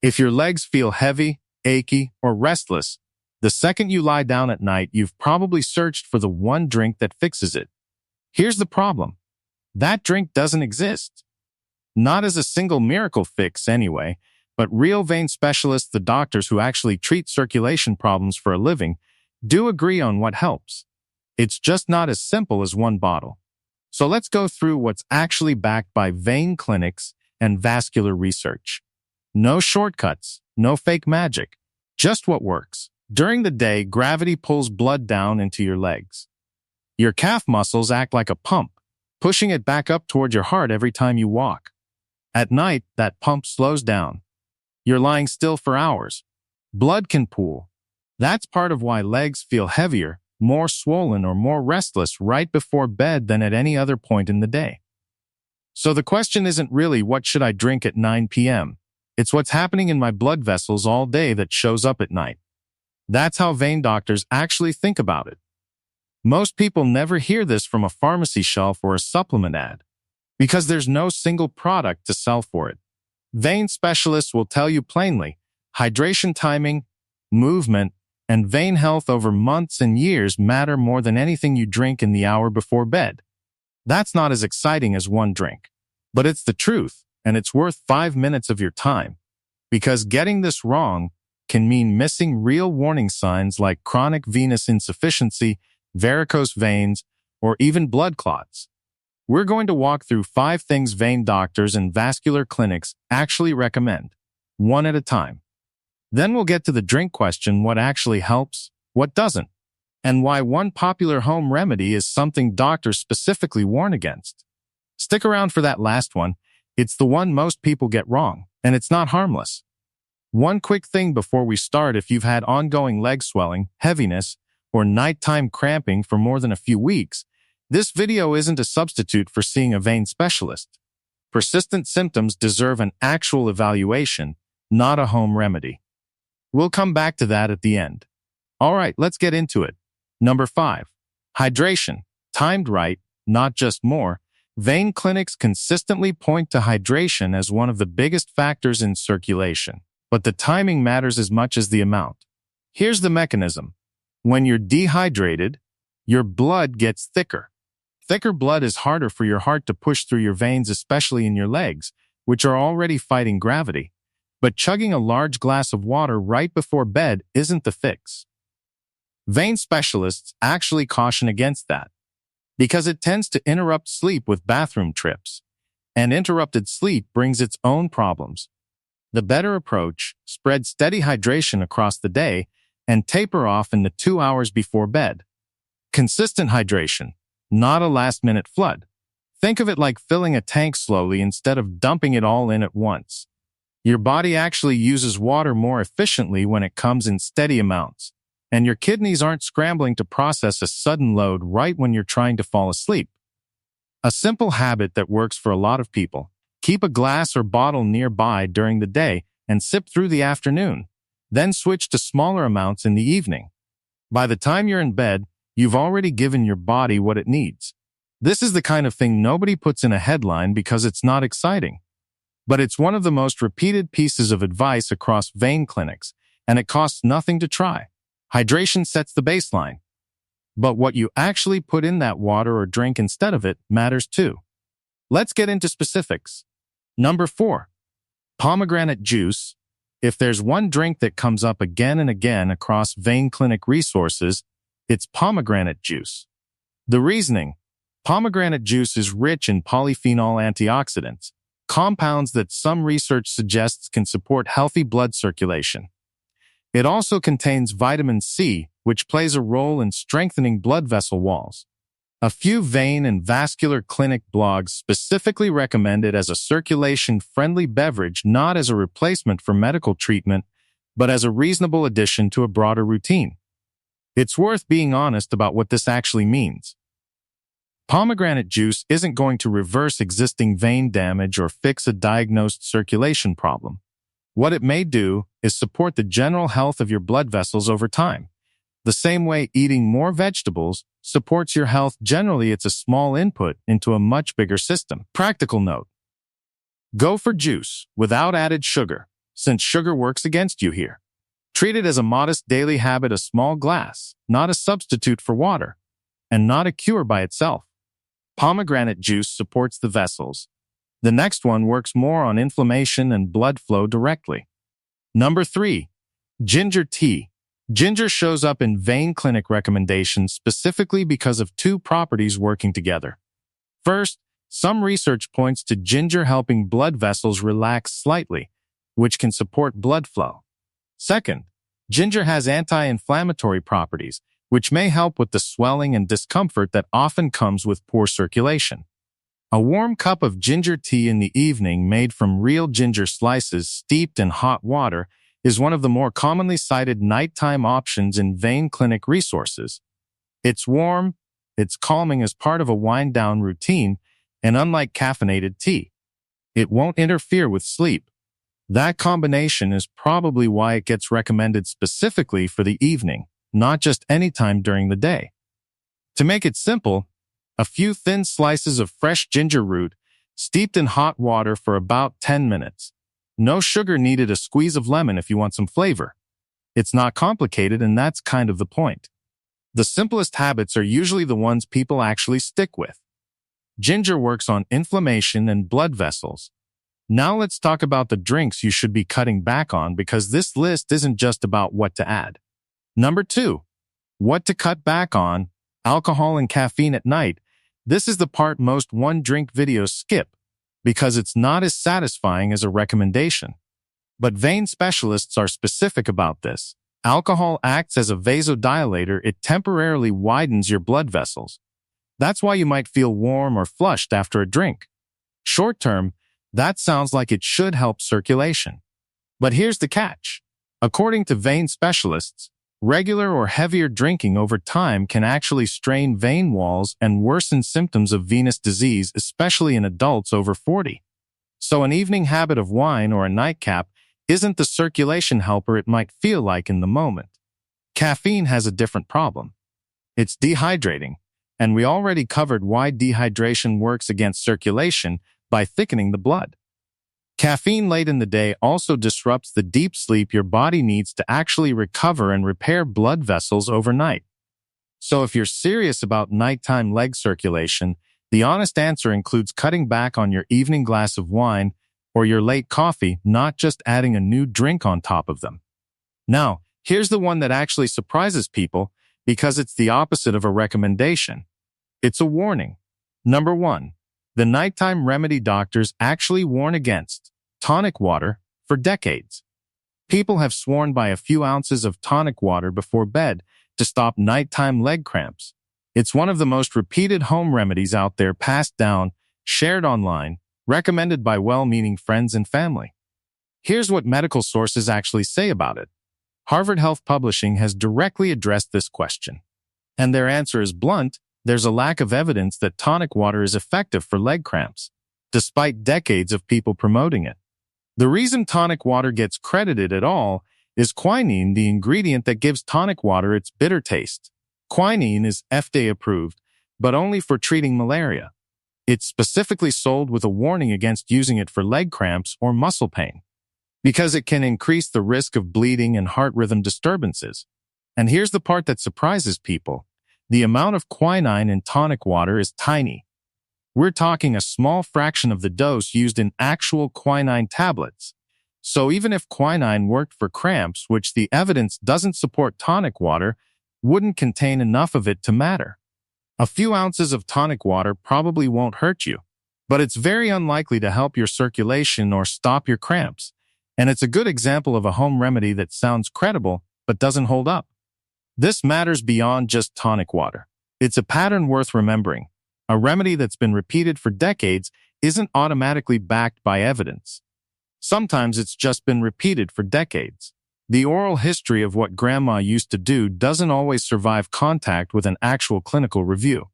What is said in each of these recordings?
If your legs feel heavy, achy, or restless, the second you lie down at night, you've probably searched for the one drink that fixes it. Here's the problem. That drink doesn't exist. Not as a single miracle fix anyway, but real vein specialists, the doctors who actually treat circulation problems for a living, do agree on what helps. It's just not as simple as one bottle. So let's go through what's actually backed by vein clinics and vascular research. No shortcuts, no fake magic, just what works. During the day, gravity pulls blood down into your legs. Your calf muscles act like a pump, pushing it back up toward your heart every time you walk. At night, that pump slows down. You're lying still for hours. Blood can pool. That's part of why legs feel heavier, more swollen, or more restless right before bed than at any other point in the day. So the question isn't really what should I drink at 9 p.m. It's what's happening in my blood vessels all day that shows up at night. That's how vein doctors actually think about it. Most people never hear this from a pharmacy shelf or a supplement ad, because there's no single product to sell for it. Vein specialists will tell you plainly, hydration timing, movement, and vein health over months and years matter more than anything you drink in the hour before bed. That's not as exciting as one drink, but it's the truth, and it's worth 5 minutes of your time, because getting this wrong can mean missing real warning signs like chronic venous insufficiency, varicose veins, or even blood clots. We're going to walk through 5 things vein doctors and vascular clinics actually recommend, one at a time. Then we'll get to the drink question: what actually helps, what doesn't, and why one popular home remedy is something doctors specifically warn against. Stick around for that last one. It's the one most people get wrong, and it's not harmless. One quick thing before we start: if you've had ongoing leg swelling, heaviness, or nighttime cramping for more than a few weeks, this video isn't a substitute for seeing a vein specialist. Persistent symptoms deserve an actual evaluation, not a home remedy. We'll come back to that at the end. All right, let's get into it. Number 5. Hydration. Timed right, not just more. Vein clinics consistently point to hydration as one of the biggest factors in circulation, but the timing matters as much as the amount. Here's the mechanism. When you're dehydrated, your blood gets thicker. Thicker blood is harder for your heart to push through your veins, especially in your legs, which are already fighting gravity. But chugging a large glass of water right before bed isn't the fix. Vein specialists actually caution against that, because it tends to interrupt sleep with bathroom trips, and interrupted sleep brings its own problems. The better approach: spread steady hydration across the day and taper off in the 2 hours before bed. Consistent hydration, not a last-minute flood. Think of it like filling a tank slowly instead of dumping it all in at once. Your body actually uses water more efficiently when it comes in steady amounts, and your kidneys aren't scrambling to process a sudden load right when you're trying to fall asleep. A simple habit that works for a lot of people: keep a glass or bottle nearby during the day and sip through the afternoon, then switch to smaller amounts in the evening. By the time you're in bed, you've already given your body what it needs. This is the kind of thing nobody puts in a headline because it's not exciting. But it's one of the most repeated pieces of advice across vein clinics, and it costs nothing to try. Hydration sets the baseline. But what you actually put in that water or drink instead of it matters too. Let's get into specifics. Number 4. Pomegranate juice. If there's one drink that comes up again and again across vein clinic resources, it's pomegranate juice. The reasoning: pomegranate juice is rich in polyphenol antioxidants, compounds that some research suggests can support healthy blood circulation. It also contains vitamin C, which plays a role in strengthening blood vessel walls. A few vein and vascular clinic blogs specifically recommend it as a circulation-friendly beverage, not as a replacement for medical treatment, but as a reasonable addition to a broader routine. It's worth being honest about what this actually means. Pomegranate juice isn't going to reverse existing vein damage or fix a diagnosed circulation problem. What it may do is support the general health of your blood vessels over time. The same way eating more vegetables supports your health generally, it's a small input into a much bigger system. Practical note: go for juice without added sugar. since sugar works against you here. Treat it as a modest daily habit, a small glass, not a substitute for water, and not a cure by itself. Pomegranate juice supports the vessels. The next one works more on inflammation and blood flow directly. Number 3. Ginger tea. Ginger shows up in vein clinic recommendations specifically because of two properties working together. First, some research points to ginger helping blood vessels relax slightly, which can support blood flow. Second, ginger has anti-inflammatory properties, which may help with the swelling and discomfort that often comes with poor circulation. A warm cup of ginger tea in the evening made from real ginger slices steeped in hot water is one of the more commonly cited nighttime options in vein clinic resources. It's warm, it's calming as part of a wind-down routine, and unlike caffeinated tea, it won't interfere with sleep. That combination is probably why it gets recommended specifically for the evening, not just any time during the day. To make it simple, a few thin slices of fresh ginger root steeped in hot water for about 10 minutes. No sugar needed, a squeeze of lemon if you want some flavor. It's not complicated, and that's kind of the point. The simplest habits are usually the ones people actually stick with. Ginger works on inflammation and blood vessels. Now let's talk about the drinks you should be cutting back on, because this list isn't just about what to add. Number 2. What to cut back on: alcohol and caffeine at night. This is the part most one-drink videos skip, because it's not as satisfying as a recommendation. But vein specialists are specific about this. Alcohol acts as a vasodilator. It temporarily widens your blood vessels. That's why you might feel warm or flushed after a drink. Short term, that sounds like it should help circulation. But here's the catch. According to vein specialists, regular or heavier drinking over time can actually strain vein walls and worsen symptoms of venous disease, especially in adults over 40. So an evening habit of wine or a nightcap isn't the circulation helper it might feel like in the moment. Caffeine has a different problem. It's dehydrating, and we already covered why dehydration works against circulation by thickening the blood. Caffeine late in the day also disrupts the deep sleep your body needs to actually recover and repair blood vessels overnight. So if you're serious about nighttime leg circulation, the honest answer includes cutting back on your evening glass of wine or your late coffee, not just adding a new drink on top of them. Now, here's the one that actually surprises people because it's the opposite of a recommendation. It's a warning. Number 1. The nighttime remedy doctors actually warn against tonic water for decades. People have sworn by a few ounces of tonic water before bed to stop nighttime leg cramps. It's one of the most repeated home remedies out there, passed down, shared online, recommended by well-meaning friends and family. Here's what medical sources actually say about it. Harvard Health Publishing has directly addressed this question, and their answer is blunt. There's a lack of evidence that tonic water is effective for leg cramps, despite decades of people promoting it. The reason tonic water gets credited at all is quinine, the ingredient that gives tonic water its bitter taste. Quinine is FDA approved, but only for treating malaria. It's specifically sold with a warning against using it for leg cramps or muscle pain, because it can increase the risk of bleeding and heart rhythm disturbances. And here's the part that surprises people. The amount of quinine in tonic water is tiny. We're talking a small fraction of the dose used in actual quinine tablets. So even if quinine worked for cramps, which the evidence doesn't support, tonic water wouldn't contain enough of it to matter. A few ounces of tonic water probably won't hurt you, but it's very unlikely to help your circulation or stop your cramps. And it's a good example of a home remedy that sounds credible but doesn't hold up. This matters beyond just tonic water. It's a pattern worth remembering. A remedy that's been repeated for decades isn't automatically backed by evidence. Sometimes it's just been repeated for decades. The oral history of what grandma used to do doesn't always survive contact with an actual clinical review.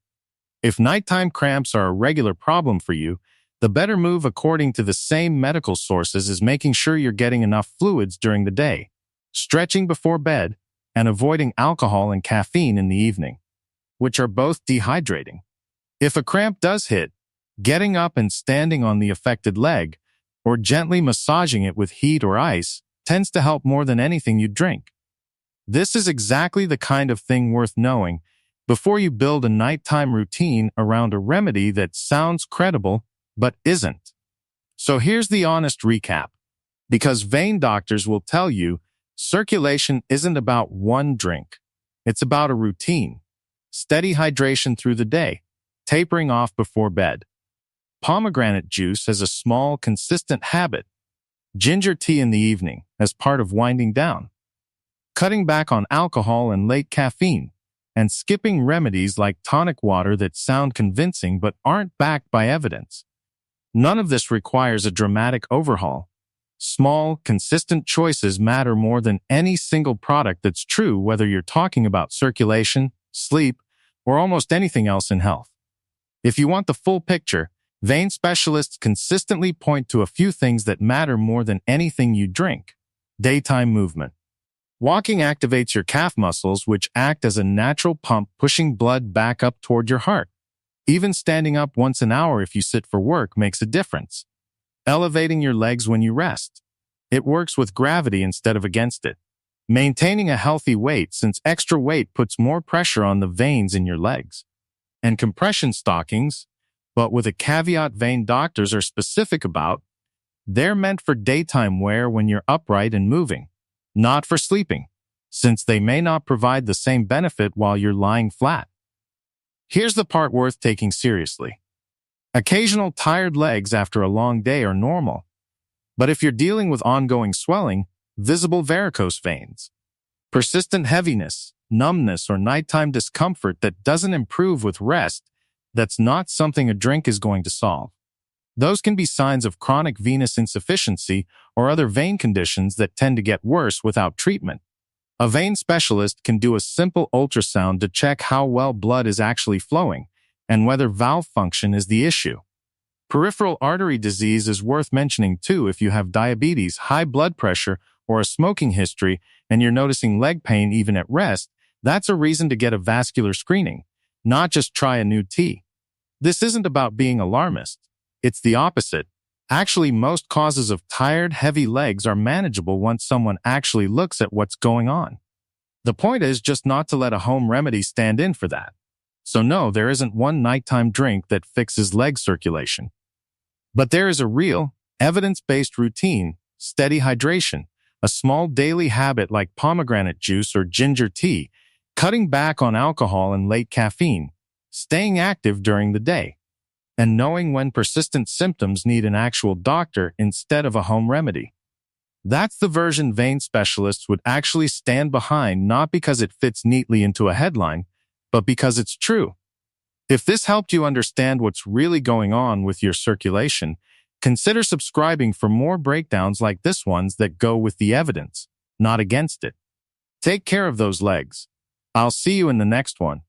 If nighttime cramps are a regular problem for you, the better move, according to the same medical sources, is making sure you're getting enough fluids during the day, stretching before bed, and avoiding alcohol and caffeine in the evening, which are both dehydrating. If a cramp does hit, getting up and standing on the affected leg, or gently massaging it with heat or ice tends to help more than anything you drink. This is exactly the kind of thing worth knowing before you build a nighttime routine around a remedy that sounds credible but isn't. So here's the honest recap. Because vein doctors will tell you circulation isn't about one drink. It's about a routine. Steady hydration through the day, tapering off before bed. Pomegranate juice as a small, consistent habit. Ginger tea in the evening as part of winding down. Cutting back on alcohol and late caffeine, and skipping remedies like tonic water that sound convincing but aren't backed by evidence. None of this requires a dramatic overhaul. Small, consistent choices matter more than any single product that's true whether you're talking about circulation, sleep, or almost anything else in health. If you want the full picture, vein specialists consistently point to a few things that matter more than anything you drink. Daytime movement. Walking activates your calf muscles, which act as a natural pump pushing blood back up toward your heart. Even standing up once an hour if you sit for work makes a difference. Elevating your legs when you rest. It works with gravity instead of against it. Maintaining a healthy weight, since extra weight puts more pressure on the veins in your legs. And compression stockings, but with a caveat vein doctors are specific about, they're meant for daytime wear when you're upright and moving, not for sleeping, since they may not provide the same benefit while you're lying flat. Here's the part worth taking seriously. Occasional tired legs after a long day are normal, but if you're dealing with ongoing swelling, visible varicose veins, persistent heaviness, numbness, or nighttime discomfort that doesn't improve with rest, that's not something a drink is going to solve. Those can be signs of chronic venous insufficiency or other vein conditions that tend to get worse without treatment. A vein specialist can do a simple ultrasound to check how well blood is actually flowing and whether valve function is the issue. Peripheral artery disease is worth mentioning too. If you have diabetes, high blood pressure, or a smoking history and you're noticing leg pain even at rest, that's a reason to get a vascular screening, not just try a new tea. This isn't about being alarmist. It's the opposite. Actually, most causes of tired, heavy legs are manageable once someone actually looks at what's going on. The point is just not to let a home remedy stand in for that. So no, there isn't one nighttime drink that fixes leg circulation. But there is a real, evidence-based routine, steady hydration, a small daily habit like pomegranate juice or ginger tea, cutting back on alcohol and late caffeine, staying active during the day, and knowing when persistent symptoms need an actual doctor instead of a home remedy. That's the version vein specialists would actually stand behind, not because it fits neatly into a headline, but because it's true. If this helped you understand what's really going on with your circulation, consider subscribing for more breakdowns like this ones that go with the evidence, not against it. Take care of those legs. I'll see you in the next one.